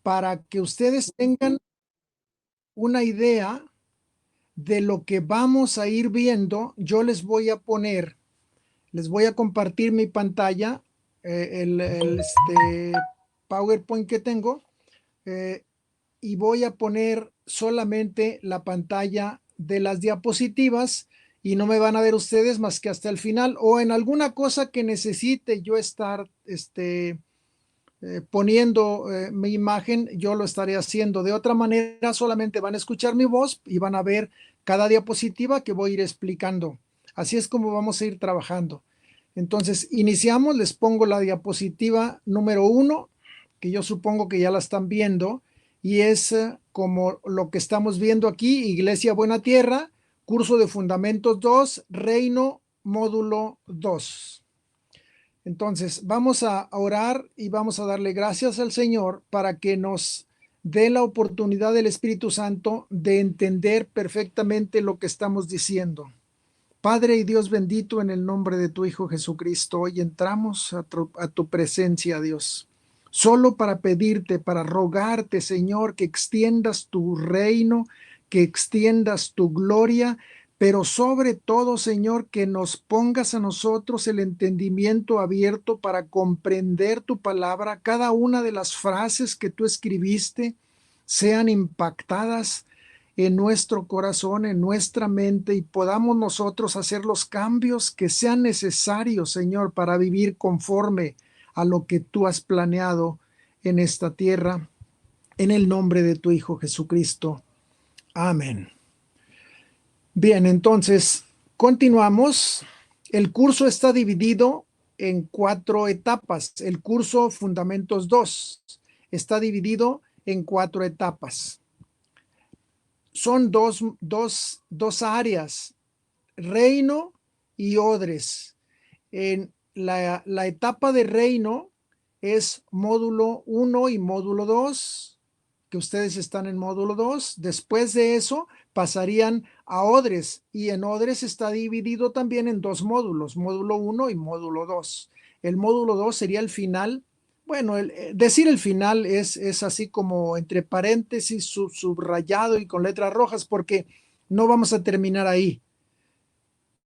para que ustedes tengan una idea de lo que vamos a ir viendo. Yo les voy a compartir mi pantalla, el PowerPoint que tengo, eh, y voy a poner solamente la pantalla de las diapositivas y no me van a ver ustedes más que hasta el final, o en alguna cosa que necesite yo estar poniendo mi imagen, yo lo estaré haciendo. De otra manera, solamente van a escuchar mi voz y van a ver cada diapositiva que voy a ir explicando. Así es como vamos a ir trabajando. Entonces, iniciamos. Les pongo la diapositiva número 1, que yo supongo que ya la están viendo, y es como lo que estamos viendo aquí: Iglesia Buena Tierra, curso de Fundamentos 2, Reino, módulo 2. Entonces, vamos a orar y vamos a darle gracias al Señor para que nos dé la oportunidad del Espíritu Santo de entender perfectamente lo que estamos diciendo. Padre y Dios bendito, en el nombre de tu Hijo Jesucristo, hoy entramos a tu presencia, Dios, solo para pedirte, para rogarte, Señor, que extiendas tu reino, que extiendas tu gloria, pero sobre todo, Señor, que nos pongas a nosotros el entendimiento abierto para comprender tu palabra. Cada una de las frases que tú escribiste sean impactadas en nuestro corazón, en nuestra mente, y podamos nosotros hacer los cambios que sean necesarios, Señor, para vivir conforme a lo que tú has planeado en esta tierra, en el nombre de tu Hijo Jesucristo. Amén. Bien, entonces, continuamos. El curso está dividido en 4 etapas. El curso Fundamentos 2 está dividido en 4 etapas. Son dos áreas: reino y odres. En la etapa de reino es módulo 1 y módulo 2, que ustedes están en módulo 2. Después de eso pasarían a odres, y en odres está dividido también en 2 módulos, módulo 1 y módulo 2. El módulo 2 sería el final. Bueno, decir el final es así como entre paréntesis, subrayado y con letras rojas, porque no vamos a terminar ahí,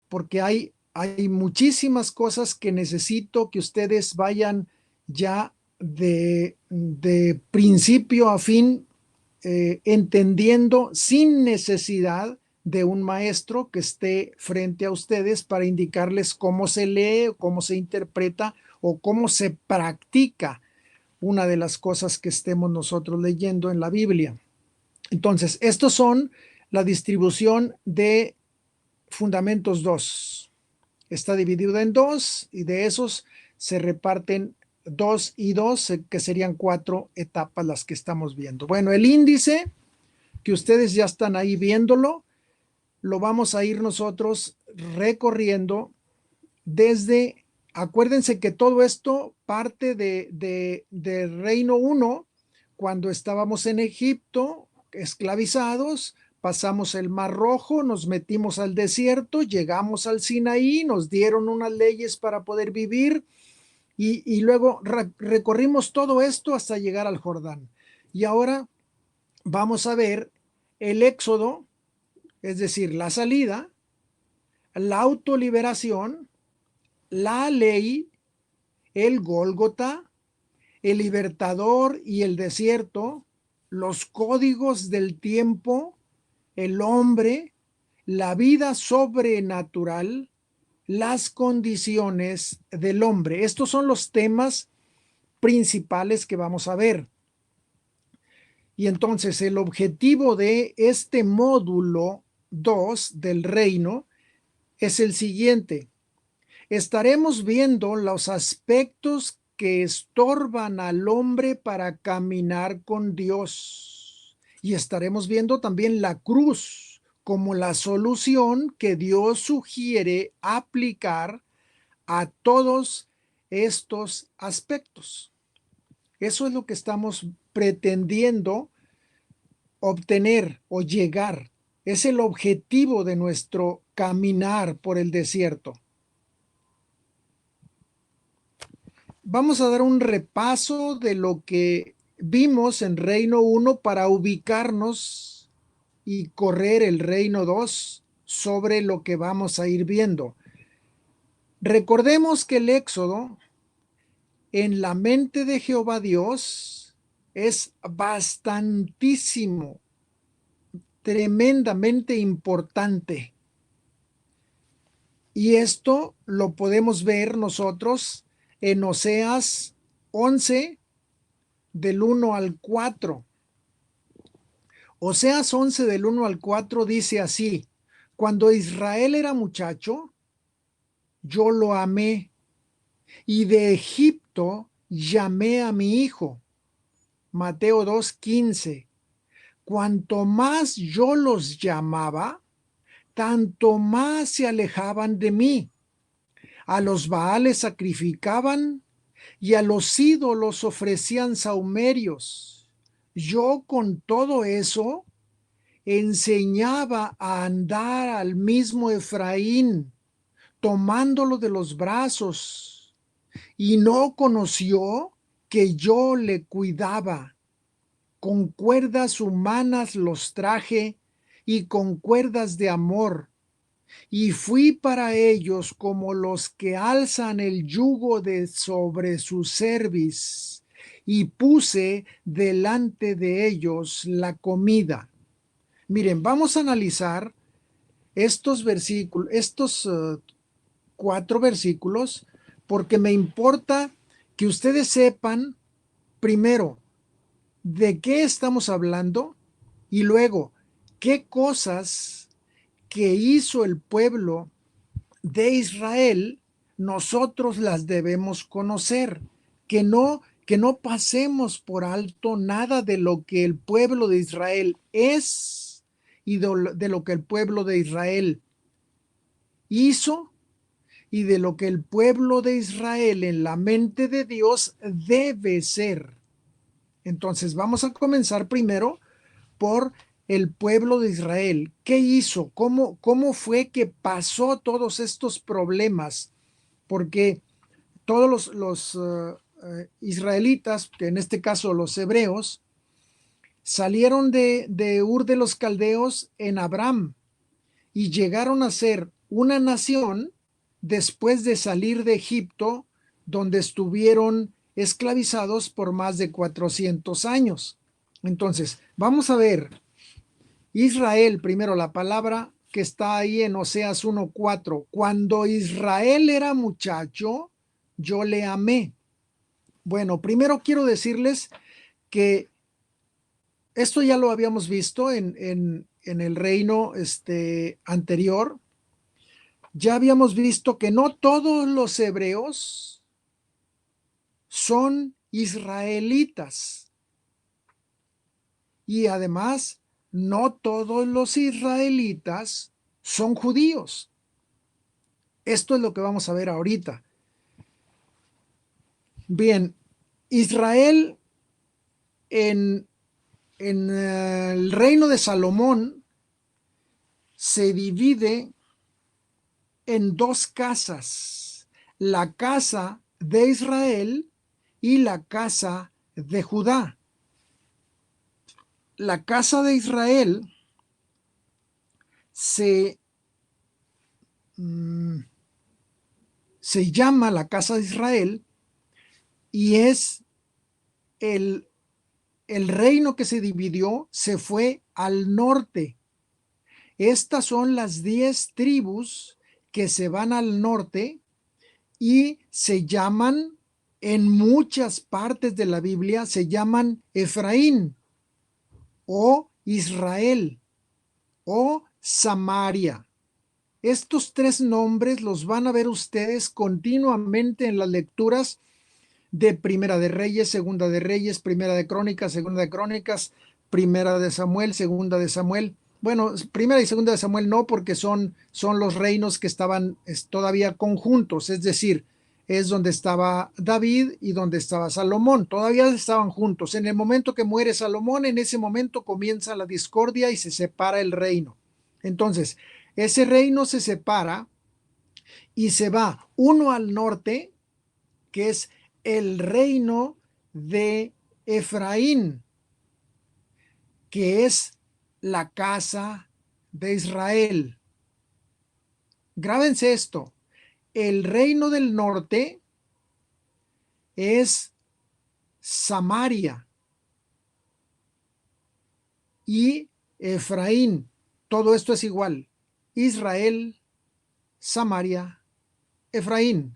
porque hay muchísimas cosas que necesito que ustedes vayan ya de principio a fin entendiendo, sin necesidad de un maestro que esté frente a ustedes para indicarles cómo se lee, cómo se interpreta o cómo se practica una de las cosas que estemos nosotros leyendo en la Biblia. Entonces, estos son la distribución de Fundamentos 2. Está dividido en 2 y de esos se reparten 2 y 2, que serían 4 etapas las que estamos viendo. Bueno, el índice, que ustedes ya están ahí viéndolo, lo vamos a ir nosotros recorriendo desde, acuérdense que todo esto parte de Reino 1, cuando estábamos en Egipto, esclavizados. Pasamos el Mar Rojo, nos metimos al desierto, llegamos al Sinaí, nos dieron unas leyes para poder vivir, y luego recorrimos todo esto hasta llegar al Jordán. Y ahora vamos a ver el éxodo, es decir, la salida, la autoliberación, la ley, el Gólgota, el libertador y el desierto, los códigos del tiempo, el hombre, la vida sobrenatural, las condiciones del hombre. Estos son los temas principales que vamos a ver. Y entonces el objetivo de este módulo 2 del reino es el siguiente: estaremos viendo los aspectos que estorban al hombre para caminar con Dios, y estaremos viendo también la cruz como la solución que Dios sugiere aplicar a todos estos aspectos. Eso es lo que estamos pretendiendo obtener o llegar. Es el objetivo de nuestro caminar por el desierto. Vamos a dar un repaso de lo que vimos en reino 1 para ubicarnos y correr el reino 2 sobre lo que vamos a ir viendo. Recordemos que el Éxodo en la mente de Jehová Dios es bastantísimo, tremendamente importante. Y esto lo podemos ver nosotros en Oseas 11, del 1 al 4. Oseas 11, del 1 al 4 dice así: cuando Israel era muchacho, yo lo amé, y de Egipto llamé a mi hijo. Mateo 2:15. Cuanto más yo los llamaba, tanto más se alejaban de mí. A los Baales sacrificaban y a los ídolos ofrecían sahumerios. Yo con todo eso enseñaba a andar al mismo Efraín, tomándolo de los brazos, y no conoció que yo le cuidaba. Con cuerdas humanas los traje y con cuerdas de amor, y fui para ellos como los que alzan el yugo de sobre su cerviz, y puse delante de ellos la comida. Miren, vamos a analizar estos versículos, estos 4 versículos, porque me importa que ustedes sepan primero de qué estamos hablando y luego qué cosas que hizo el pueblo de Israel nosotros las debemos conocer, que no pasemos por alto nada de lo que el pueblo de Israel es y de lo que el pueblo de Israel hizo y de lo que el pueblo de Israel en la mente de Dios debe ser. Entonces vamos a comenzar primero por el pueblo de Israel. ¿Qué hizo? ¿Cómo fue que pasó todos estos problemas? Porque todos los israelitas, que en este caso los hebreos, salieron de Ur de los Caldeos en Abraham y llegaron a ser una nación después de salir de Egipto, donde estuvieron esclavizados por más de 400 años. Entonces, vamos a ver Israel, primero la palabra que está ahí en Oseas 1:4. Cuando Israel era muchacho, yo le amé. Bueno, primero quiero decirles que esto ya lo habíamos visto en el reino anterior. Ya habíamos visto que no todos los hebreos son israelitas. Y además, no todos los israelitas son judíos. Esto es lo que vamos a ver ahorita. Bien, Israel en el reino de Salomón se divide en 2 casas: la casa de Israel y la casa de Judá. La casa de Israel se llama la casa de Israel y es el reino que se dividió, se fue al norte. Estas son las 10 tribus que se van al norte y se llaman, en muchas partes de la Biblia, se llaman Efraín o Israel o Samaria. Estos 3 nombres los van a ver ustedes continuamente en las lecturas de Primera de Reyes, Segunda de Reyes, Primera de Crónicas, Segunda de Crónicas, Primera de Samuel, Segunda de Samuel. Bueno, Primera y Segunda de Samuel no, porque son los reinos que estaban todavía conjuntos, es decir, es donde estaba David y donde estaba Salomón, todavía estaban juntos. En el momento que muere Salomón, en ese momento comienza la discordia y se separa el reino. Entonces, ese reino se separa y se va uno al norte, que es el reino de Efraín, que es la casa de Israel. Grábense esto, el reino del norte es Samaria y Efraín. Todo esto es igual. Israel, Samaria, Efraín.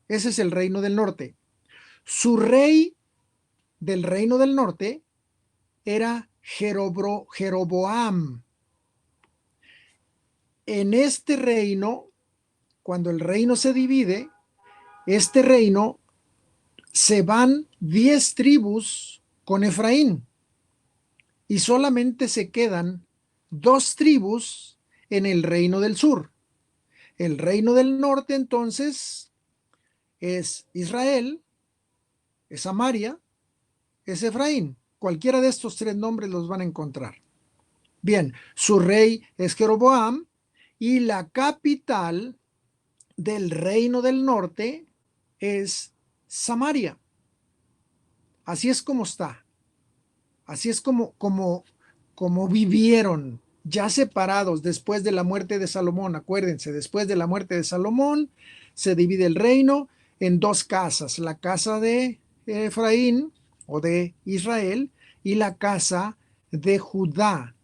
Ese es el reino del norte. Su rey del reino del norte era Jeroboam. En este reino, cuando el reino se divide, este reino se van 10 tribus con Efraín y solamente se quedan 2 tribus en el reino del sur. El reino del norte entonces es Israel, es Samaria, es Efraín. Cualquiera de estos 3 nombres los van a encontrar. Bien, su rey es Jeroboam y la capital del reino del norte es Samaria. Así es como está. Así es como vivieron, ya separados después de la muerte de Salomón. Acuérdense, después de la muerte de Salomón se divide el reino en 2 casas, la casa de Efraín o de Israel y la casa de Judá.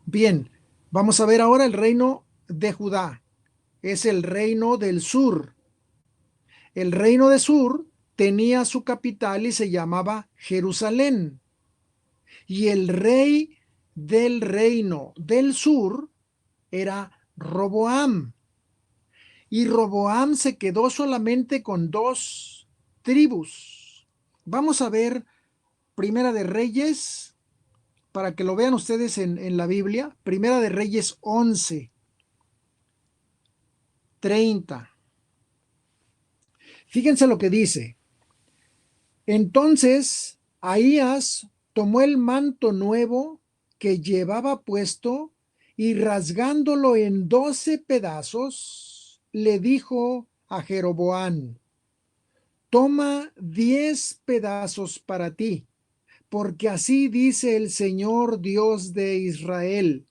Bien, vamos a ver ahora el reino de Judá. Es el reino del sur. El reino del sur tenía su capital y se llamaba Jerusalén. Y el rey del reino del sur era Roboam. Y Roboam se quedó solamente con 2 tribus. Vamos a ver Primera de Reyes, para que lo vean ustedes en la Biblia. Primera de Reyes 11:30. Fíjense lo que dice. Entonces Ahías tomó el manto nuevo que llevaba puesto y rasgándolo en 12 pedazos, le dijo a Jeroboam: toma 10 pedazos para ti, porque así dice el Señor Dios de Israel: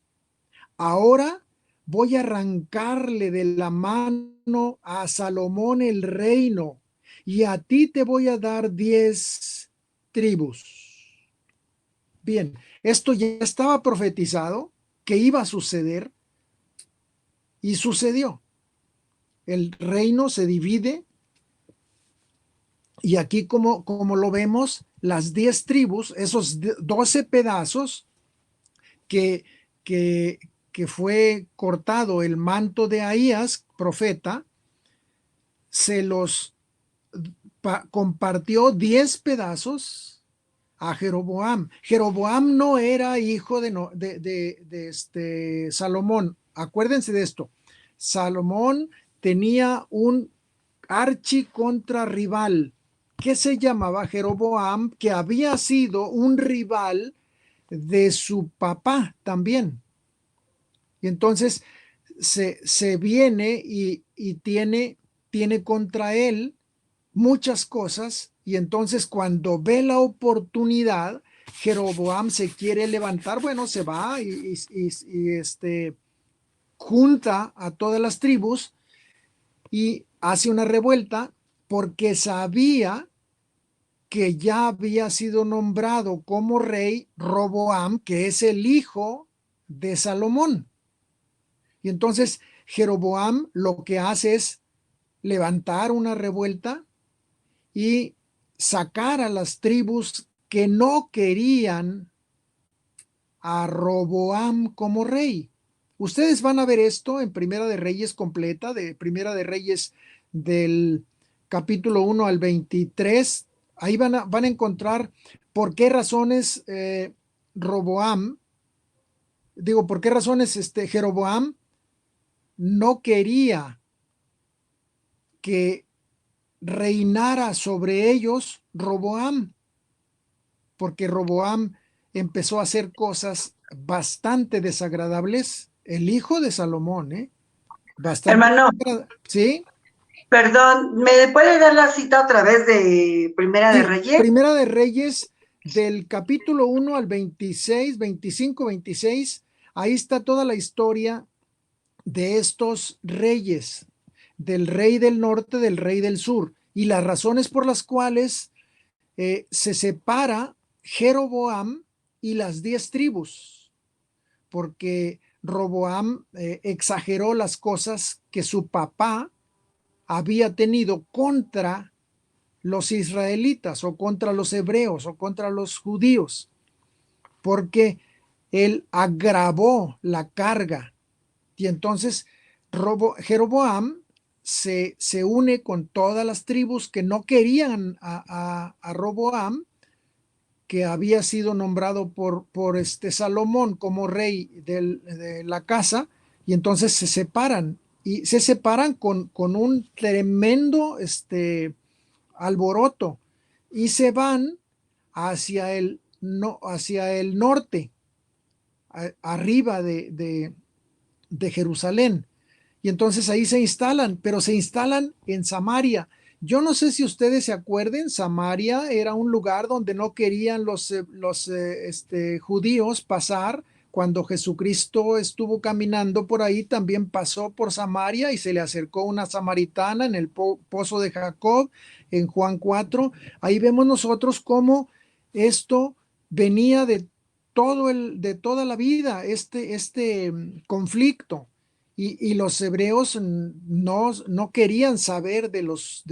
ahora voy a arrancarle de la mano a Salomón el reino, y a ti te voy a dar 10 tribus. Bien, esto ya estaba profetizado que iba a suceder y sucedió. El reino se divide y aquí como lo vemos, las 10 tribus, esos 12 pedazos que, que, que fue cortado el manto de Ahías, profeta, se los compartió 10 pedazos a Jeroboam. Jeroboam no era hijo de Salomón. Acuérdense de esto. Salomón tenía un archicontrarrival que se llamaba Jeroboam, que había sido un rival de su papá también. Y entonces se viene y tiene contra él muchas cosas, y entonces cuando ve la oportunidad, Jeroboam se quiere levantar, bueno, se va y junta a todas las tribus y hace una revuelta porque sabía que ya había sido nombrado como rey Roboam, que es el hijo de Salomón. Y entonces Jeroboam lo que hace es levantar una revuelta y sacar a las tribus que no querían a Roboam como rey. Ustedes van a ver esto en Primera de Reyes completa, de Primera de Reyes del capítulo 1 al 23. Ahí van a encontrar por qué razones por qué razones Jeroboam no quería que reinara sobre ellos Roboam, porque Roboam empezó a hacer cosas bastante desagradables, el hijo de Salomón, bastante Hermano, ¿sí? Perdón, ¿me puede dar la cita otra vez de Primera de Sí, Reyes? Primera de Reyes, del capítulo 1 al 26, 25, 26, ahí está toda la historia de estos reyes, del rey del norte, del rey del sur, y las razones por las cuales se separa Jeroboam y las 10 tribus, porque Roboam exageró las cosas que su papá había tenido contra los israelitas o contra los hebreos o contra los judíos, porque él agravó la carga y entonces Jeroboam se une con todas las tribus que no querían a Roboam, que había sido nombrado por este Salomón como rey de la casa, y entonces se separan, y se separan con un tremendo alboroto, y se van hacia el, no, hacia el norte, arriba de Jerusalén. Y entonces ahí se instalan, pero se instalan en Samaria. Yo no sé si ustedes se acuerden, Samaria era un lugar donde no querían los judíos pasar. Cuando Jesucristo estuvo caminando por ahí, también pasó por Samaria y se le acercó una samaritana en el pozo de Jacob, en Juan 4. Ahí vemos nosotros cómo esto venía de toda la vida, este conflicto. Y los hebreos no querían saber de los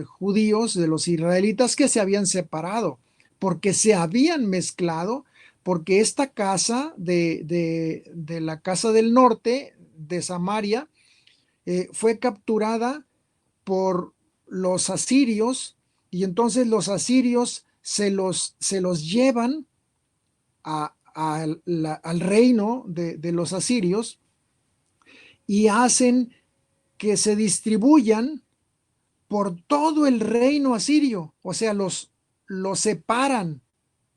judíos, de los israelitas que se habían separado, porque se habían mezclado, porque esta casa de la casa del norte, de Samaria, fue capturada por los asirios, y entonces los asirios se los llevan al reino de los asirios, y hacen que se distribuyan por todo el reino asirio, o sea, los separan,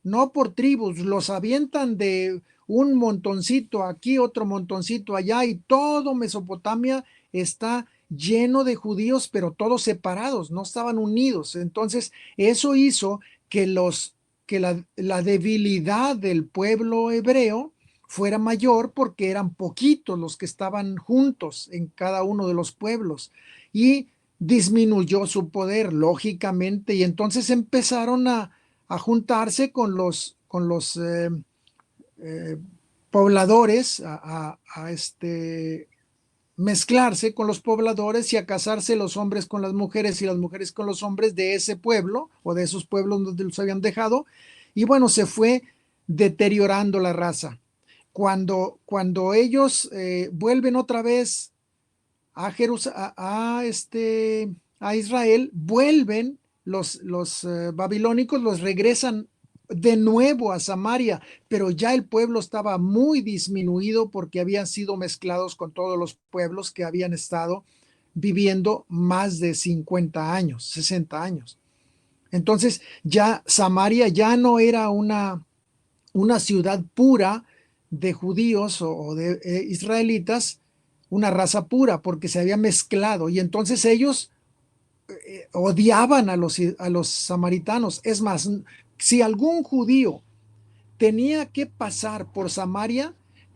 no por tribus, los avientan de un montoncito aquí, otro montoncito allá, y todo Mesopotamia está lleno de judíos, pero todos separados, no estaban unidos. Entonces, eso hizo que la debilidad del pueblo hebreo fuera mayor, porque eran poquitos los que estaban juntos en cada uno de los pueblos, y disminuyó su poder, lógicamente, y entonces empezaron a juntarse con los eh, pobladores, mezclarse con los pobladores, y a casarse los hombres con las mujeres y las mujeres con los hombres de ese pueblo o de esos pueblos donde los habían dejado. Y bueno, se fue deteriorando la raza. Cuando ellos vuelven otra vez a, a Israel, vuelven los babilónicos, los regresan de nuevo a Samaria, pero ya el pueblo estaba muy disminuido, porque habían sido mezclados con todos los pueblos que habían estado viviendo más de 50 años, 60 años. Entonces ya Samaria ya no era una ciudad pura de judíos o de israelitas, una raza pura, porque se había mezclado, y entonces ellos odiaban a los samaritanos. Es más, si algún judío tenía que pasar por Samaria,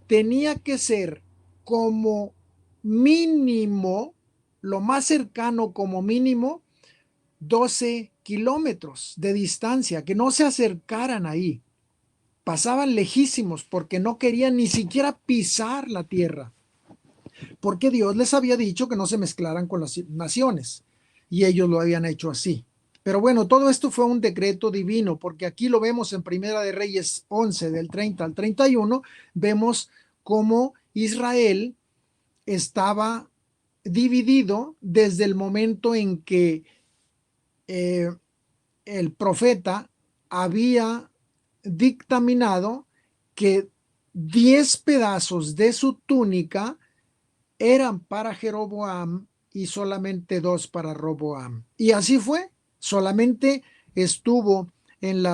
tenía que ser como mínimo, lo más cercano como mínimo, 12 kilómetros de distancia, que no se acercaran ahí. Pasaban lejísimos porque no querían ni siquiera pisar la tierra, porque Dios les había dicho que no se mezclaran con las naciones, y ellos lo habían hecho así. Pero bueno, todo esto fue un decreto divino, porque aquí lo vemos en Primera de Reyes 11, del 30 al 31, vemos cómo Israel estaba dividido desde el momento en que eh, el profeta había dictaminado que 10 pedazos de su túnica eran para Jeroboam y solamente 2 para Roboam. Y así fue, solamente estuvo en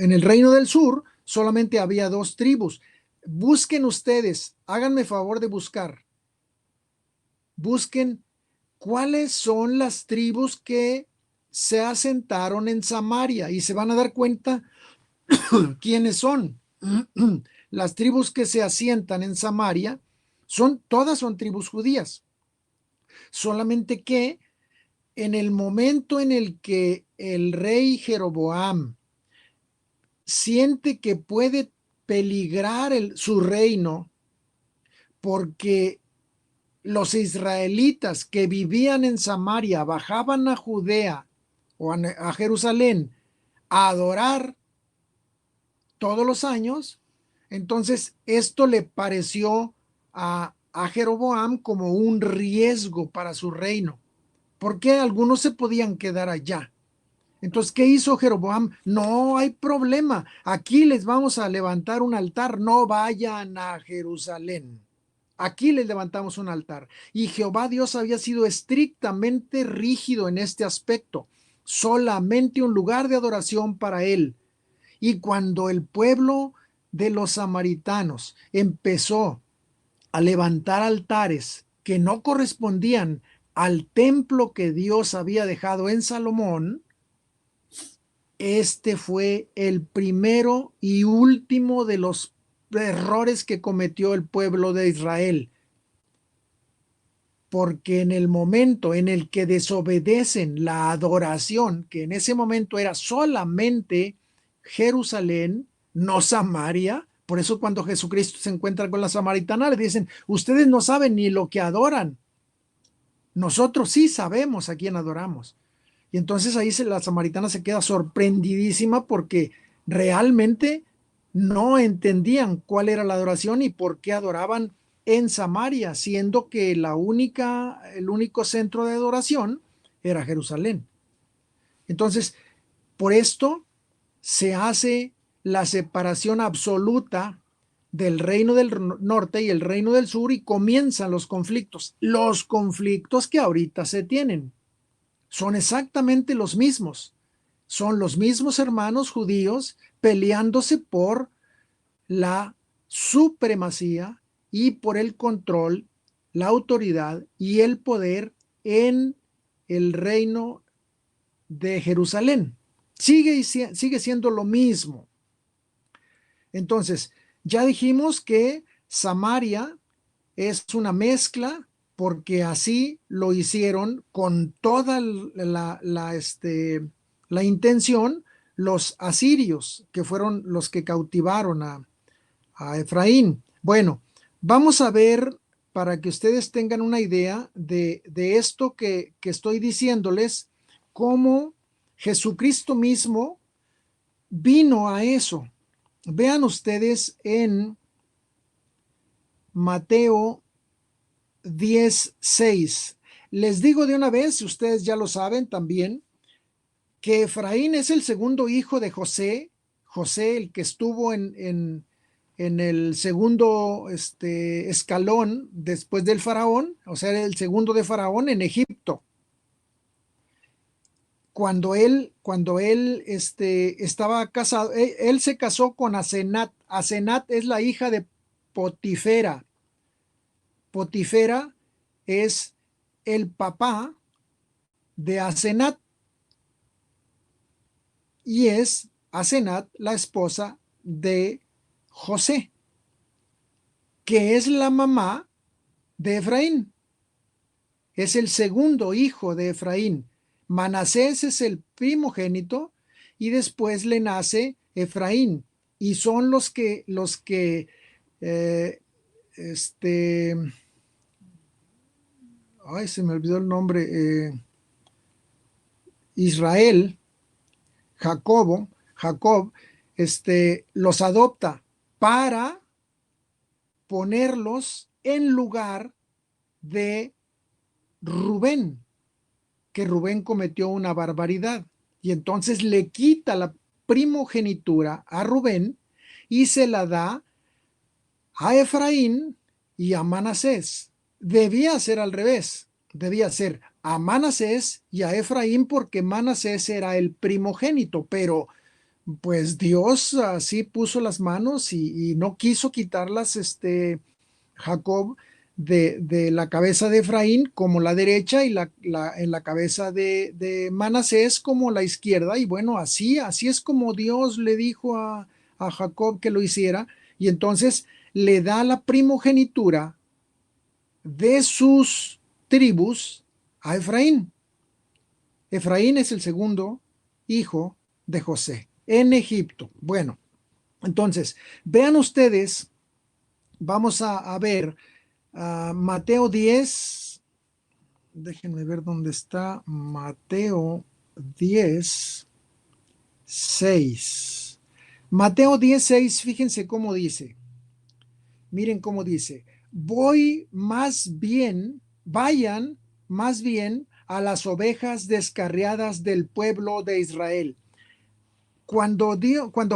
el reino del sur, solamente había 2 tribus. Busquen ustedes, háganme favor de buscar busquen cuáles son las tribus que se asentaron en Samaria y se van a dar cuenta quiénes son. Las tribus que se asientan en Samaria todas son tribus judías, solamente que en el momento en el que el rey Jeroboam siente que puede peligrar su reino, porque los israelitas que vivían en Samaria bajaban a Judea o a Jerusalén a adorar todos los años, entonces esto le pareció a Jeroboam como un riesgo para su reino, porque algunos se podían quedar allá. Entonces, ¿qué hizo Jeroboam? No hay problema, aquí les vamos a levantar un altar, no vayan a Jerusalén. Aquí les levantamos un altar. Y Jehová Dios había sido estrictamente rígido en este aspecto. Solamente un lugar de adoración para él. Y cuando el pueblo de los samaritanos empezó a levantar altares que no correspondían al templo que Dios había dejado en Salomón, este fue el primero y último de los errores que cometió el pueblo de Israel. Porque en el momento en el que desobedecen la adoración, que en ese momento era solamente Jerusalén, no Samaria, por eso cuando Jesucristo se encuentra con la samaritana le dicen, ustedes no saben ni lo que adoran, nosotros sí sabemos a quién adoramos. Y entonces ahí la samaritana se queda sorprendidísima porque realmente no entendían cuál era la adoración y por qué adoraban en Samaria, siendo que el único centro de adoración era Jerusalén. Entonces, por esto se hace la separación absoluta del reino del norte y el reino del sur y comienzan los conflictos que ahorita se tienen. Son exactamente los mismos. Son los mismos hermanos judíos peleándose por la supremacía y por el control, la autoridad y el poder en el reino de Jerusalén. Sigue siendo lo mismo. Entonces, ya dijimos que Samaria es una mezcla porque así lo hicieron con toda la intención los asirios, que fueron los que cautivaron a Efraín. Bueno, vamos a ver para que ustedes tengan una idea de esto que estoy diciéndoles, cómo Jesucristo mismo vino a eso. Vean ustedes en Mateo 10:6. Les digo de una vez, ustedes ya lo saben también, que Efraín es el segundo hijo de José, el que estuvo en el segundo escalón después del faraón, o sea, el segundo de faraón en Egipto. Cuando él estaba casado, él se casó con Asenat. Asenat es la hija de Potifera. Potifera es el papá de Asenat y es Asenat la esposa de José, que es la mamá de Efraín. Es el segundo hijo de Efraín. Manasés es el primogénito y después le nace Efraín. Y son los que ay, se me olvidó el nombre, Israel, Jacob, los adopta para ponerlos en lugar de Rubén, que Rubén cometió una barbaridad. Y entonces le quita la primogenitura a Rubén y se la da a Efraín y a Manasés. Debía ser al revés, debía ser a Manasés y a Efraín porque Manasés era el primogénito, pero pues Dios así puso las manos y no quiso quitarlas Jacob de la cabeza de Efraín como la derecha y en la cabeza de Manasés como la izquierda. Y bueno, así es como Dios le dijo a Jacob que lo hiciera. Y entonces le da la primogenitura de sus tribus a Efraín. Efraín es el segundo hijo de José en Egipto. Bueno, entonces, vean ustedes, vamos a ver Mateo 10. Déjenme ver dónde está Mateo 10, 6. Mateo 10, 6, fíjense cómo dice. Miren cómo dice. Vayan más bien a las ovejas descarriadas del pueblo de Israel. Cuando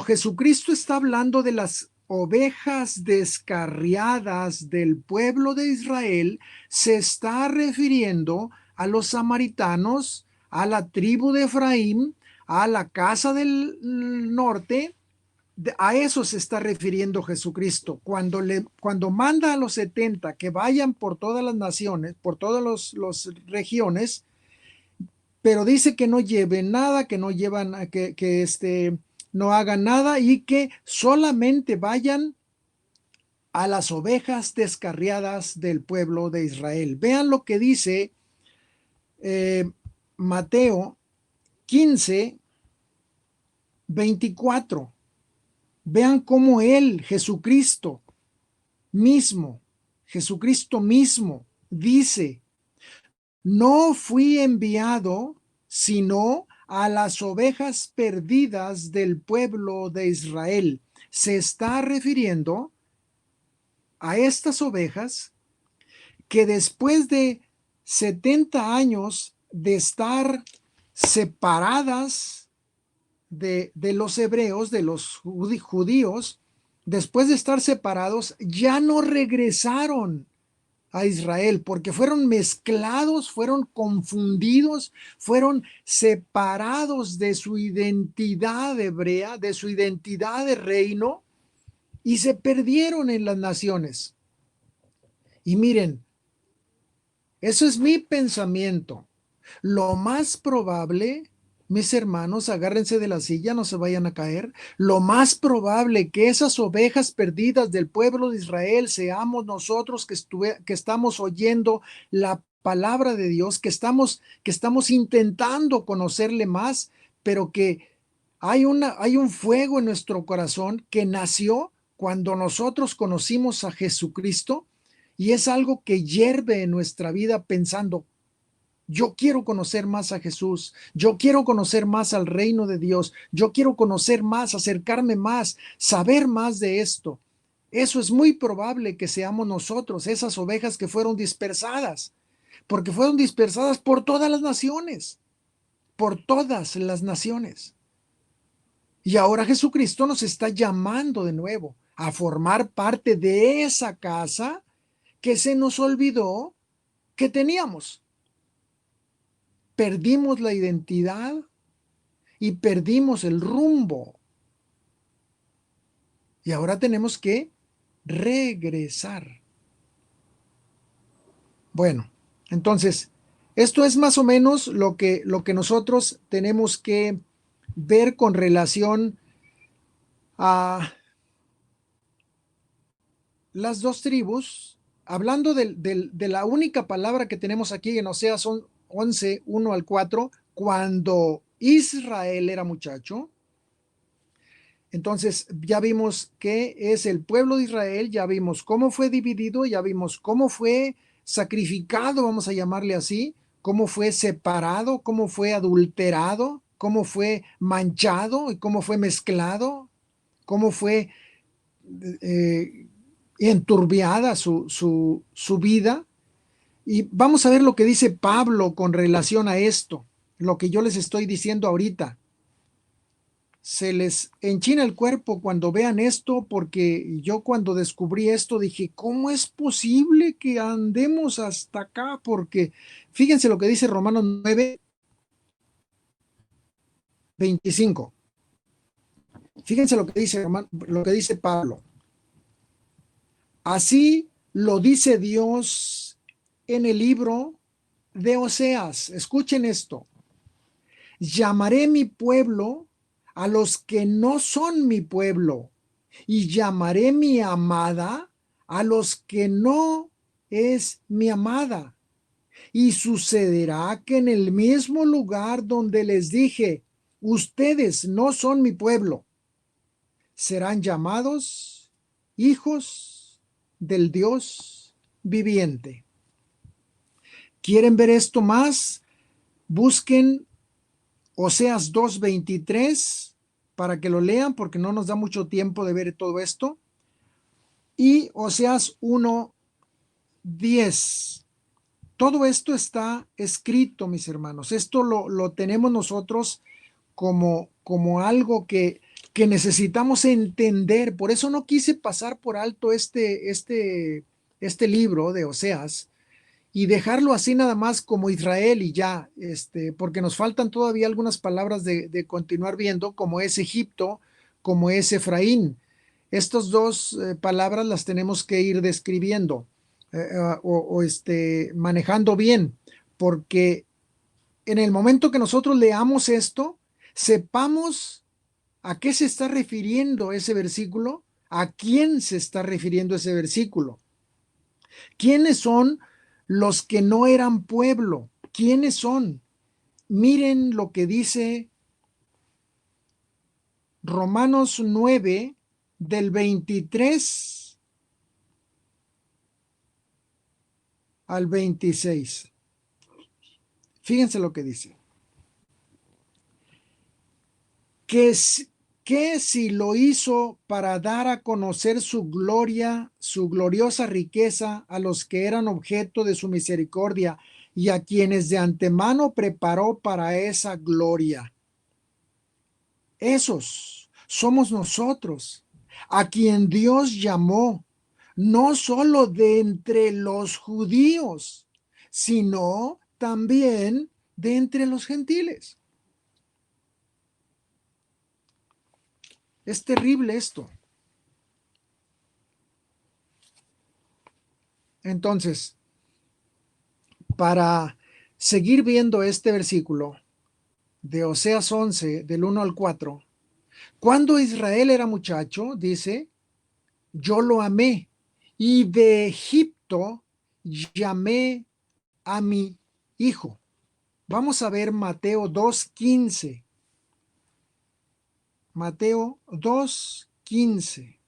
Jesucristo está hablando de las ovejas descarriadas del pueblo de Israel, se está refiriendo a los samaritanos, a la tribu de Efraín, a la casa del norte. A eso se está refiriendo Jesucristo. Cuando manda a los 70 que vayan por todas las naciones, por todas las regiones, pero dice que no lleven nada, que no llevan, no hagan nada y que solamente vayan a las ovejas descarriadas del pueblo de Israel. Vean lo que dice Mateo 15, 24. Vean cómo Jesucristo mismo, dice: no fui enviado sino a las ovejas perdidas del pueblo de Israel. Se está refiriendo a estas ovejas que después de 70 años de estar separadas de los hebreos, de los judíos, después de estar separados, ya no regresaron a Israel, porque fueron mezclados, fueron confundidos, fueron separados de su identidad hebrea, de su identidad de reino, y se perdieron en las naciones. Y miren, eso es mi pensamiento. Lo más probable, mis hermanos, agárrense de la silla, no se vayan a caer. Lo más probable que esas ovejas perdidas del pueblo de Israel seamos nosotros que estamos oyendo la palabra de Dios, que estamos intentando conocerle más, pero que hay un fuego en nuestro corazón que nació cuando nosotros conocimos a Jesucristo, y es algo que hierve en nuestra vida pensando: yo quiero conocer más a Jesús, yo quiero conocer más al reino de Dios, yo quiero conocer más, acercarme más, saber más de esto. Eso es muy probable que seamos nosotros, esas ovejas que fueron dispersadas, porque fueron dispersadas por todas las naciones, por todas las naciones. Y ahora Jesucristo nos está llamando de nuevo a formar parte de esa casa que se nos olvidó que teníamos. Perdimos la identidad y perdimos el rumbo. Y ahora tenemos que regresar. Bueno, entonces, esto es más o menos lo que nosotros tenemos que ver con relación a las dos tribus. Hablando de la única palabra que tenemos aquí en Oseas 11, 1 al 4, cuando Israel era muchacho. Entonces ya vimos qué es el pueblo de Israel, ya vimos cómo fue dividido, ya vimos cómo fue sacrificado, vamos a llamarle así, cómo fue separado, cómo fue adulterado, cómo fue manchado y cómo fue mezclado, cómo fue eh, enturbiada su vida. Y vamos a ver lo que dice Pablo con relación a esto, lo que yo les estoy diciendo ahorita. Se les enchina el cuerpo cuando vean esto, porque yo cuando descubrí esto dije: ¿cómo es posible que andemos hasta acá? Porque fíjense lo que dice Romanos 9, 25. Fíjense lo que dice Pablo. Así lo dice Dios en el libro de Oseas. Escuchen esto. Llamaré mi pueblo a los que no son mi pueblo, y llamaré mi amada a los que no es mi amada. Y sucederá que en el mismo lugar donde les dije, ustedes no son mi pueblo, serán llamados hijos del Dios viviente. ¿Quieren ver esto más? Busquen Oseas 2:23 para que lo lean, porque no nos da mucho tiempo de ver todo esto. Y Oseas 1:10. Todo esto está escrito, mis hermanos. Esto lo tenemos nosotros como algo que necesitamos entender. Por eso no quise pasar por alto este libro de Oseas y dejarlo así nada más como Israel y ya, porque nos faltan todavía algunas palabras de continuar viendo, como es Egipto, como es Efraín. Estas dos palabras las tenemos que ir describiendo manejando bien, porque en el momento que nosotros leamos esto, sepamos a qué se está refiriendo ese versículo, a quién se está refiriendo ese versículo. ¿Quiénes son los que no eran pueblo? ¿Quiénes son? Miren lo que dice Romanos 9, del 23 al 26. Fíjense lo que dice. Que si lo hizo para dar a conocer su gloria, su gloriosa riqueza a los que eran objeto de su misericordia y a quienes de antemano preparó para esa gloria. Esos somos nosotros, a quien Dios llamó, no solo de entre los judíos, sino también de entre los gentiles. Es terrible esto. Entonces, para seguir viendo este versículo de Oseas 11, del 1 al 4, cuando Israel era muchacho, dice, yo lo amé, y de Egipto llamé a mi hijo. Vamos a ver Mateo 2:15. Mateo 2:15.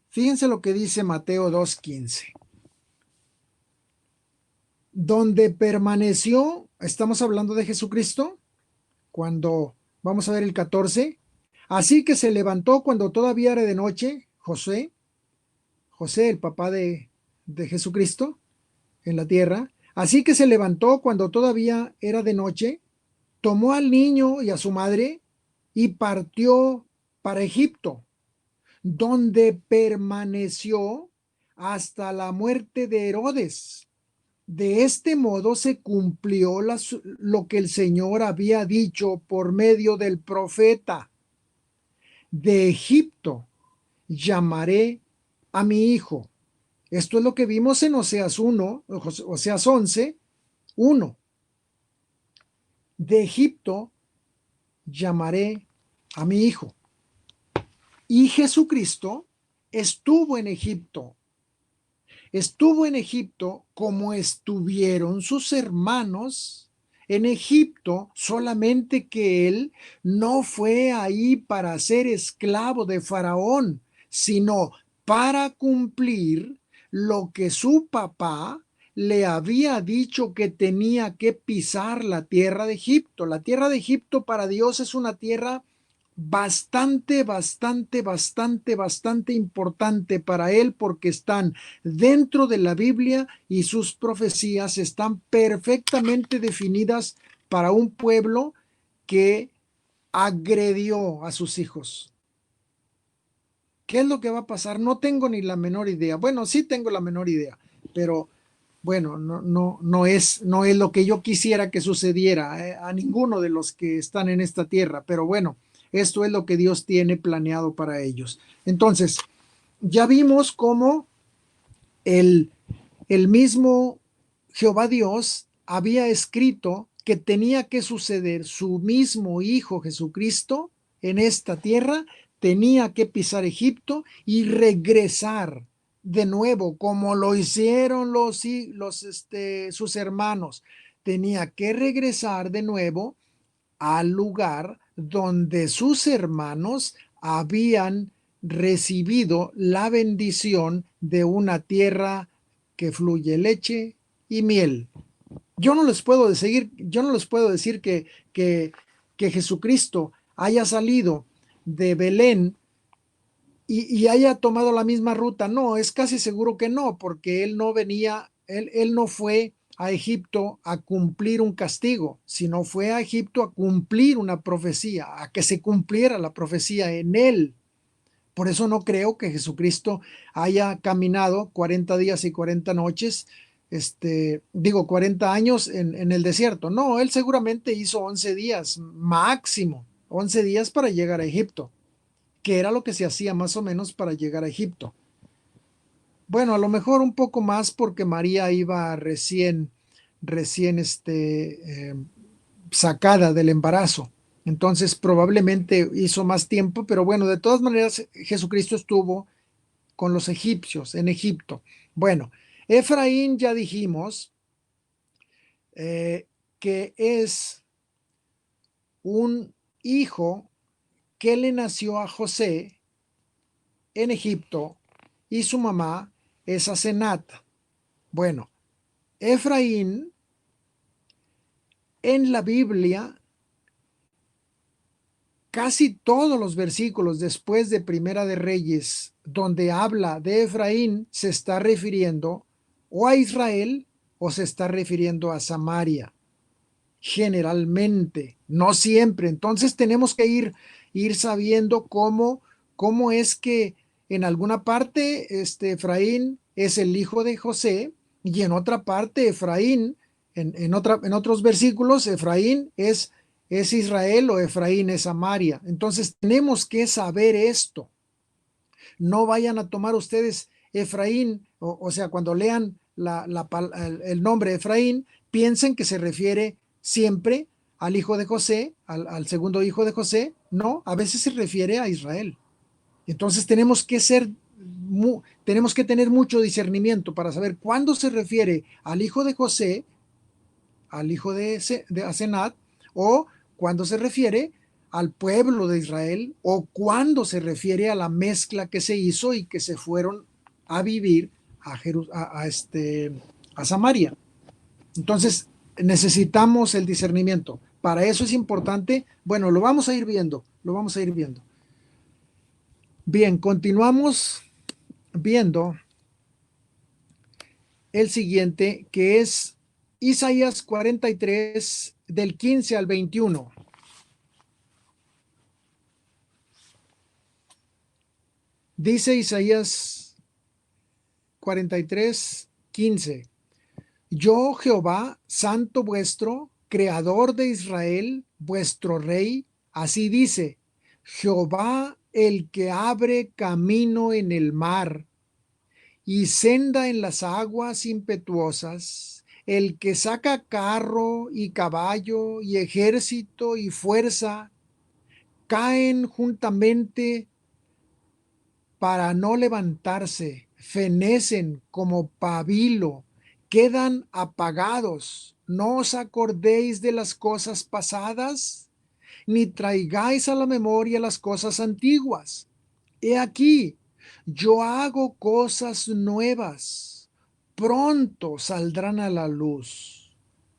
Fíjense lo que dice Mateo 2:15. Donde permaneció, estamos hablando de Jesucristo, cuando vamos a ver el 14. Así que se levantó cuando todavía era de noche, José, el papá de Jesucristo en la tierra. Así que se levantó cuando todavía era de noche, tomó al niño y a su madre y partió para Egipto, donde permaneció hasta la muerte de Herodes. De este modo se cumplió lo que el Señor había dicho por medio del profeta. De Egipto llamaré a mi hijo. Esto es lo que vimos en Oseas 11, 1. De Egipto llamaré a mi hijo. Y Jesucristo estuvo en Egipto. Estuvo en Egipto como estuvieron sus hermanos en Egipto, solamente que él no fue ahí para ser esclavo de Faraón, sino para cumplir lo que su papá le había dicho que tenía que pisar la tierra de Egipto. La tierra de Egipto para Dios es una tierra bastante importante para él, porque están dentro de la Biblia y sus profecías están perfectamente definidas para un pueblo que agredió a sus hijos. ¿Qué es lo que va a pasar? No tengo ni la menor idea. Bueno, sí tengo la menor idea, pero bueno, no es lo que yo quisiera que sucediera a ninguno de los que están en esta tierra, pero bueno, esto es lo que Dios tiene planeado para ellos. Entonces, ya vimos cómo el, el mismo Jehová Dios había escrito que tenía que suceder su mismo Hijo Jesucristo en esta tierra, tenía que pisar Egipto y regresar de nuevo, como lo hicieron sus hermanos. Tenía que regresar de nuevo al lugar donde sus hermanos habían recibido la bendición de una tierra que fluye leche y miel. Yo no les puedo decir que Jesucristo haya salido de Belén y haya tomado la misma ruta. No, es casi seguro que no, porque él no venía, él no fue a Egipto a cumplir un castigo, sino fue a Egipto a cumplir una profecía, a que se cumpliera la profecía en él. Por eso no creo que Jesucristo haya caminado 40 días y 40 noches, 40 años en el desierto. No, él seguramente hizo 11 días, máximo, 11 días para llegar a Egipto, que era lo que se hacía más o menos para llegar a Egipto. Bueno, a lo mejor un poco más porque María iba recién sacada del embarazo. Entonces probablemente hizo más tiempo, pero bueno, de todas maneras Jesucristo estuvo con los egipcios en Egipto. Bueno, Efraín ya dijimos que es un hijo que le nació a José en Egipto y su mamá es Asenat. Bueno, Efraín en la Biblia, casi todos los versículos después de Primera de Reyes, donde habla de Efraín, se está refiriendo o a Israel o se está refiriendo a Samaria. Generalmente, no siempre. Entonces tenemos que ir sabiendo cómo es que en alguna parte Efraín es el hijo de José y en otra parte Efraín, en otros versículos, Efraín es Israel o Efraín es Samaria. Entonces tenemos que saber esto. No vayan a tomar ustedes Efraín, o sea, cuando lean el nombre Efraín, piensen que se refiere siempre al hijo de José, al segundo hijo de José. No, a veces se refiere a Israel. Entonces tenemos que tener mucho discernimiento para saber cuándo se refiere al hijo de José, al hijo de Asenat, o cuándo se refiere al pueblo de Israel, o cuándo se refiere a la mezcla que se hizo y que se fueron a vivir a Samaria. Entonces, necesitamos el discernimiento. Para eso es importante, bueno, lo vamos a ir viendo, lo vamos a ir viendo. Bien, continuamos viendo el siguiente, que es Isaías 43, del 15 al 21. Dice Isaías 43, 15. Yo, Jehová, santo vuestro, creador de Israel, vuestro rey, así dice, Jehová el que abre camino en el mar y senda en las aguas impetuosas, el que saca carro y caballo y ejército y fuerza, caen juntamente para no levantarse, fenecen como pabilo, quedan apagados. No os acordéis de las cosas pasadas, ni traigáis a la memoria las cosas antiguas. He aquí, yo hago cosas nuevas, pronto saldrán a la luz.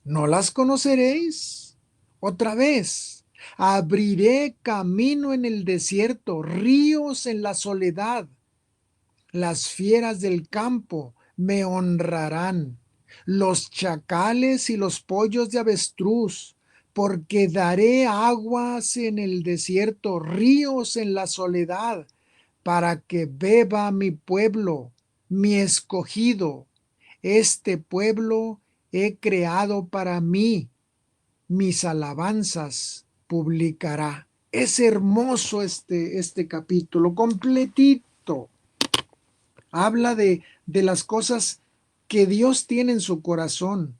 ¿No las conoceréis? Otra vez, abriré camino en el desierto, ríos en la soledad. Las fieras del campo me honrarán, los chacales y los pollos de avestruz, porque daré aguas en el desierto, ríos en la soledad, para que beba mi pueblo, mi escogido. Este pueblo he creado para mí, mis alabanzas publicará. Es hermoso este capítulo, completito. habla de las cosas que Dios tiene en su corazón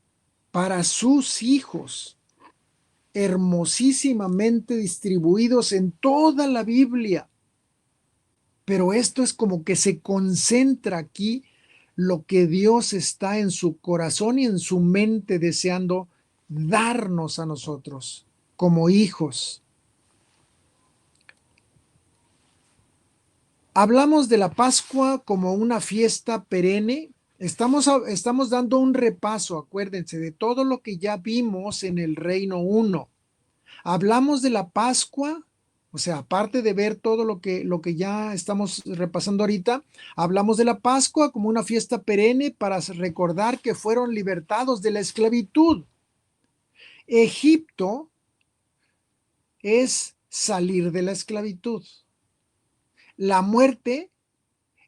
para sus hijos, hermosísimamente distribuidos en toda la Biblia. Pero esto es como que se concentra aquí lo que Dios está en su corazón y en su mente deseando darnos a nosotros como hijos. Hablamos de la Pascua como una fiesta perenne. Estamos dando un repaso, acuérdense, de todo lo que ya vimos en el Reino 1. Hablamos de la Pascua, o sea, aparte de ver todo lo que ya estamos repasando ahorita, hablamos de la Pascua como una fiesta perenne para recordar que fueron libertados de la esclavitud. Egipto es salir de la esclavitud. La muerte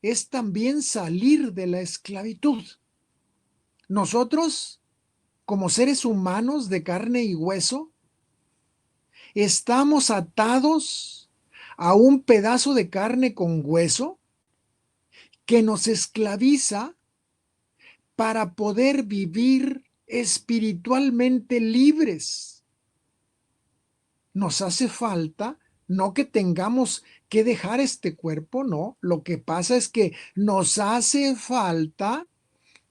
es también salir de la esclavitud. Nosotros, como seres humanos de carne y hueso, estamos atados a un pedazo de carne con hueso que nos esclaviza para poder vivir espiritualmente libres. Nos hace falta, no que tengamos que dejar este cuerpo, no. Lo que pasa es que nos hace falta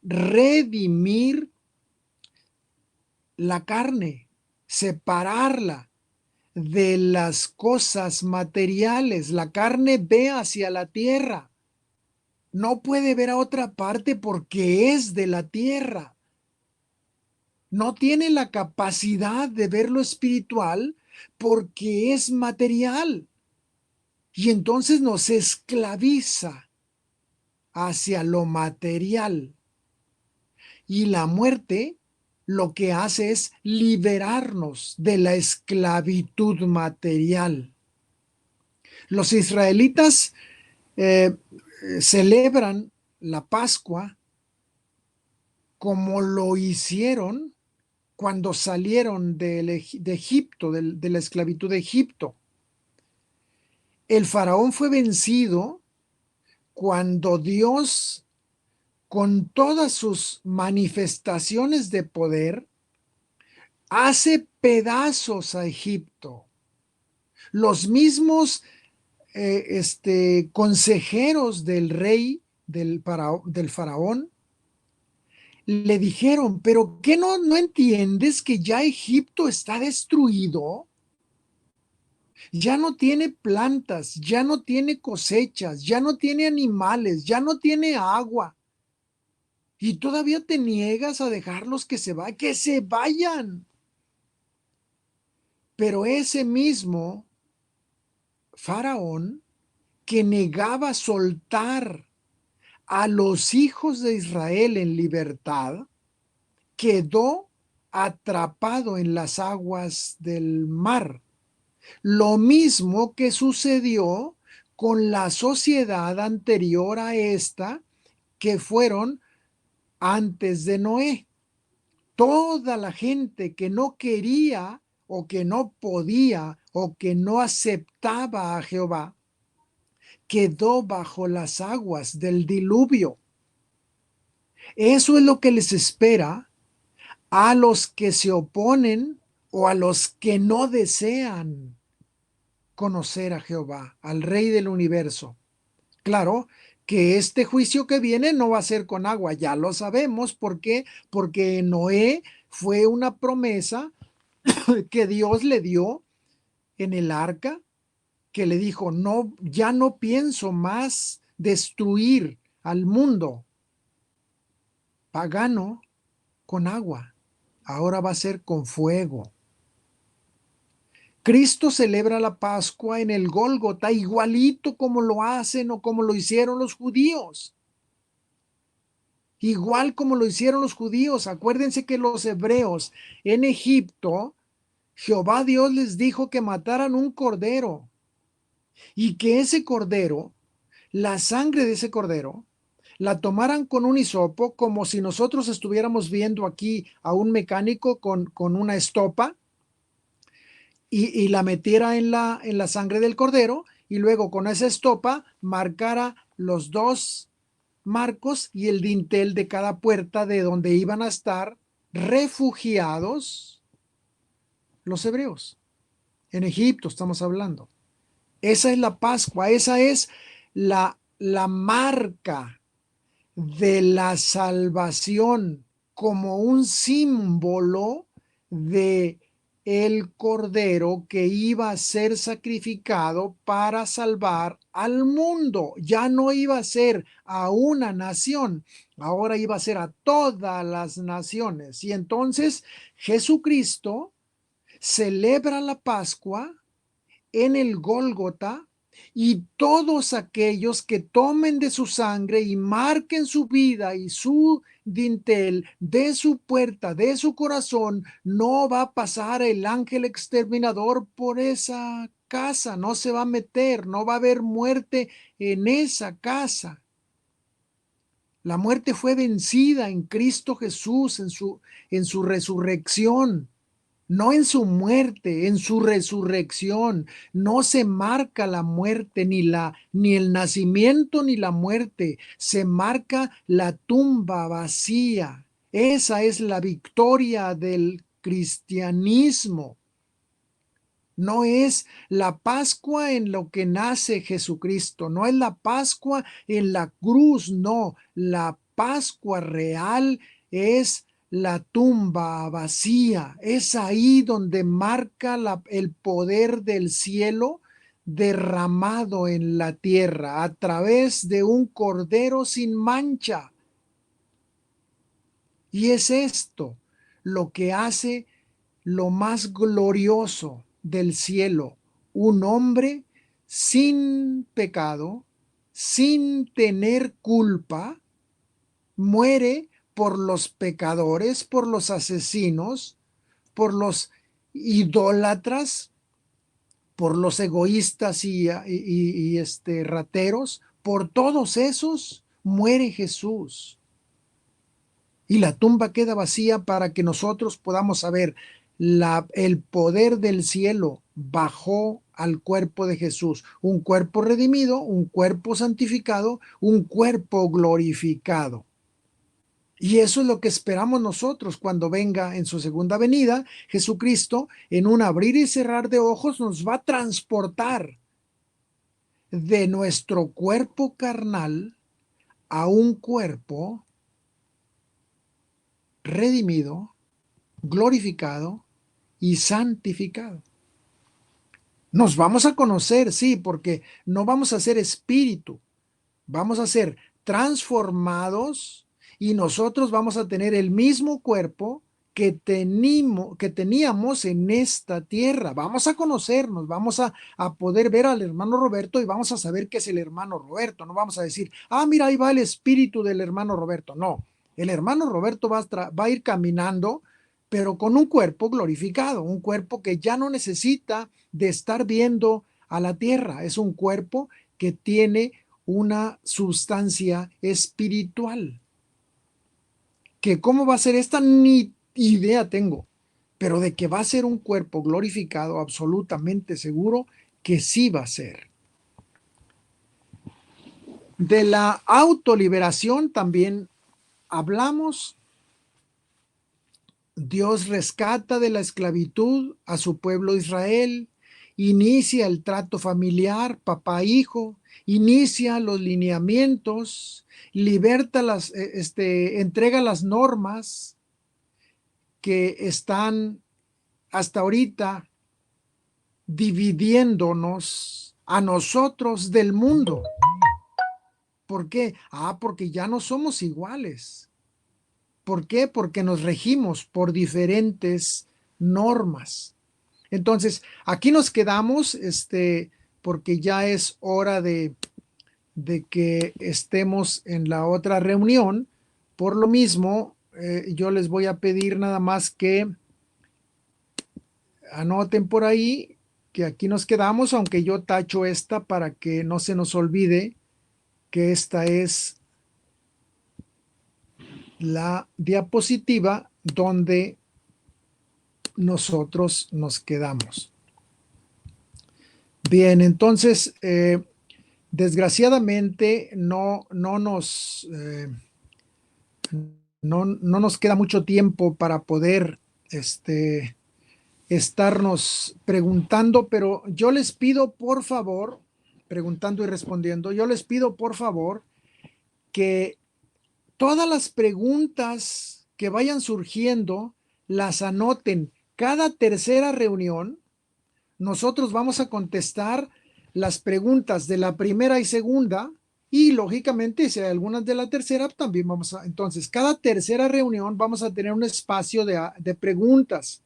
redimir la carne, separarla de las cosas materiales. La carne ve hacia la tierra, no puede ver a otra parte porque es de la tierra. No tiene la capacidad de ver lo espiritual porque es material. Y entonces nos esclaviza hacia lo material. Y la muerte lo que hace es liberarnos de la esclavitud material. Los israelitas celebran la Pascua como lo hicieron cuando salieron de Egipto, de la esclavitud de Egipto. El faraón fue vencido cuando Dios, con todas sus manifestaciones de poder, hace pedazos a Egipto. Los mismos consejeros del rey, del faraón, le dijeron, ¿pero qué no entiendes que ya Egipto está destruido? Ya no tiene plantas, ya no tiene cosechas, ya no tiene animales, ya no tiene agua. Y todavía te niegas a dejarlos que se vayan, que se vayan. Pero ese mismo faraón que negaba soltar a los hijos de Israel en libertad, quedó atrapado en las aguas del mar. Lo mismo que sucedió con la sociedad anterior a esta, que fueron antes de Noé. Toda la gente que no quería o que no podía o que no aceptaba a Jehová, quedó bajo las aguas del diluvio. Eso es lo que les espera a los que se oponen o a los que no desean conocer a Jehová, al Rey del universo. Claro que este juicio que viene no va a ser con agua, ya lo sabemos. ¿Por qué? Porque Noé fue una promesa que Dios le dio en el arca, que le dijo, no, ya no pienso más destruir al mundo pagano con agua, ahora va a ser con fuego. Cristo celebra la Pascua en el Gólgota igualito como lo hacen o como lo hicieron los judíos. Igual como lo hicieron los judíos. Acuérdense que los hebreos en Egipto, Jehová Dios les dijo que mataran un cordero y que ese cordero, la sangre de ese cordero, la tomaran con un hisopo, como si nosotros estuviéramos viendo aquí a un mecánico con una estopa, y la metiera en la sangre del cordero, y luego con esa estopa marcara los dos marcos y el dintel de cada puerta de donde iban a estar refugiados los hebreos. En Egipto estamos hablando. Esa es la Pascua, esa es la marca de la salvación como un símbolo de el cordero que iba a ser sacrificado para salvar al mundo. Ya no iba a ser a una nación, ahora iba a ser a todas las naciones. Y entonces Jesucristo celebra la Pascua en el Gólgota, y todos aquellos que tomen de su sangre y marquen su vida y su dintel de su puerta, de su corazón, no va a pasar el ángel exterminador por esa casa, no se va a meter, no va a haber muerte en esa casa. La muerte fue vencida en Cristo Jesús, en su resurrección. No en su muerte, en su resurrección. No se marca la muerte, ni el nacimiento, ni la muerte. Se marca la tumba vacía. Esa es la victoria del cristianismo. No es la Pascua en lo que nace Jesucristo, no es la Pascua en la cruz, no. La Pascua real es la tumba vacía. Es ahí donde marca el poder del cielo derramado en la tierra a través de un cordero sin mancha. Y es esto lo que hace lo más glorioso del cielo: un hombre sin pecado, sin tener culpa, muere por los pecadores, por los asesinos, por los idólatras, por los egoístas y rateros. Por todos esos muere Jesús. Y la tumba queda vacía para que nosotros podamos saber el poder del cielo bajó al cuerpo de Jesús, un cuerpo redimido, un cuerpo santificado, un cuerpo glorificado. Y eso es lo que esperamos nosotros cuando venga en su segunda venida. Jesucristo, en un abrir y cerrar de ojos, nos va a transportar de nuestro cuerpo carnal a un cuerpo redimido, glorificado y santificado. Nos vamos a conocer, sí, porque no vamos a ser espíritu, vamos a ser transformados y nosotros vamos a tener el mismo cuerpo que teníamos en esta tierra. Vamos a conocernos, vamos a poder ver al hermano Roberto y vamos a saber que es el hermano Roberto. No vamos a decir, ah, mira, ahí va el espíritu del hermano Roberto. No, el hermano Roberto va a ir caminando, pero con un cuerpo glorificado, un cuerpo que ya no necesita de estar viendo a la tierra. Es un cuerpo que tiene una sustancia espiritual. Que cómo va a ser esta, ni idea tengo, pero de que va a ser un cuerpo glorificado, absolutamente seguro que sí va a ser. De la autoliberación también hablamos. Dios rescata de la esclavitud a su pueblo Israel, inicia el trato familiar, papá-hijo, inicia los lineamientos, liberta entrega las normas que están hasta ahorita dividiéndonos a nosotros del mundo. ¿Por qué? Porque ya no somos iguales. ¿Por qué? Porque nos regimos por diferentes normas. Entonces, aquí nos quedamos, porque ya es hora de que estemos en la otra reunión. Por lo mismo, yo les voy a pedir nada más que anoten por ahí que aquí nos quedamos, aunque yo tacho esta para que no se nos olvide que esta es la diapositiva donde nosotros nos quedamos. Bien, entonces desgraciadamente no nos queda mucho tiempo para poder estarnos preguntando, pero yo les pido por favor, preguntando y respondiendo, yo les pido por favor que todas las preguntas que vayan surgiendo las anoten. Cada tercera reunión nosotros vamos a contestar las preguntas de la primera y segunda, y lógicamente si hay algunas de la tercera también vamos a, entonces cada tercera reunión vamos a tener un espacio de preguntas.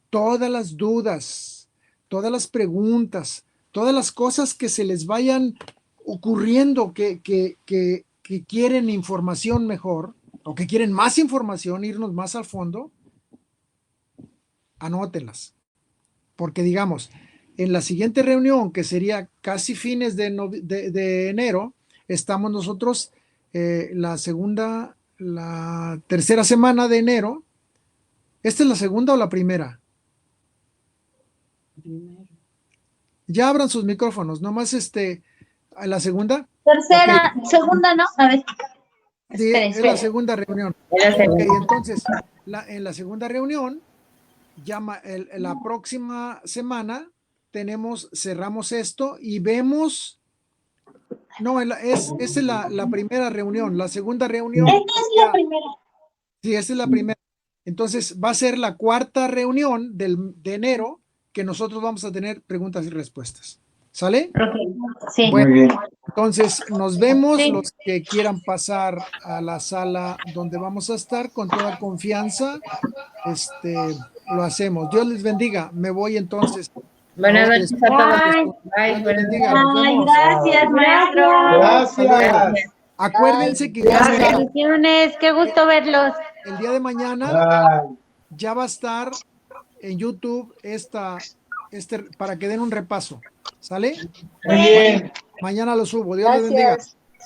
Todas las dudas, todas las preguntas, todas las cosas que se les vayan ocurriendo que quieren información mejor o que quieren más información, irnos más al fondo, anótenlas. Porque digamos, en la siguiente reunión, que sería casi fines de enero, estamos nosotros la tercera semana de enero. ¿Esta es la segunda o la primera? Ya abran sus micrófonos, nomás la segunda. Tercera, okay. Segunda, ¿no? A ver. Sí, es la segunda reunión. Ok, entonces, en la segunda reunión, la próxima semana cerramos esto y vemos, no, es la primera reunión, la segunda reunión. Esta es la primera. Sí, esta es la primera. Entonces, va a ser la cuarta reunión de enero que nosotros vamos a tener preguntas y respuestas. ¿Sale? Okay. Sí. Bueno, muy bien. Entonces, nos vemos, sí. Los que quieran pasar a la sala donde vamos a estar con toda confianza, lo hacemos. Dios les bendiga. Me voy entonces. Buenas noches a todos. Dios les bendiga. Ay, gracias, maestro. Gracias. Acuérdense que ya está. Bendiciones, qué gusto verlos. El día de mañana ya va a estar en YouTube para que den un repaso. ¿Sale? Muy bien. Mañana lo subo. Dios les bendiga.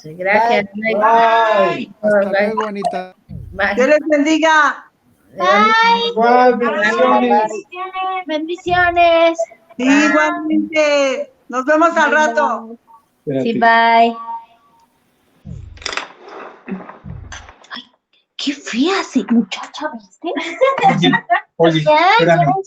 Sí, gracias. Bye. Bye. Hasta luego, Anita. Bye. Dios les bendiga. Bye. Bendiciones. Bendiciones. Sí, igualmente. Nos vemos al rato. Sí, bye. Ay, qué fea ese muchacha, ¿viste? Oye, espérame. Ya.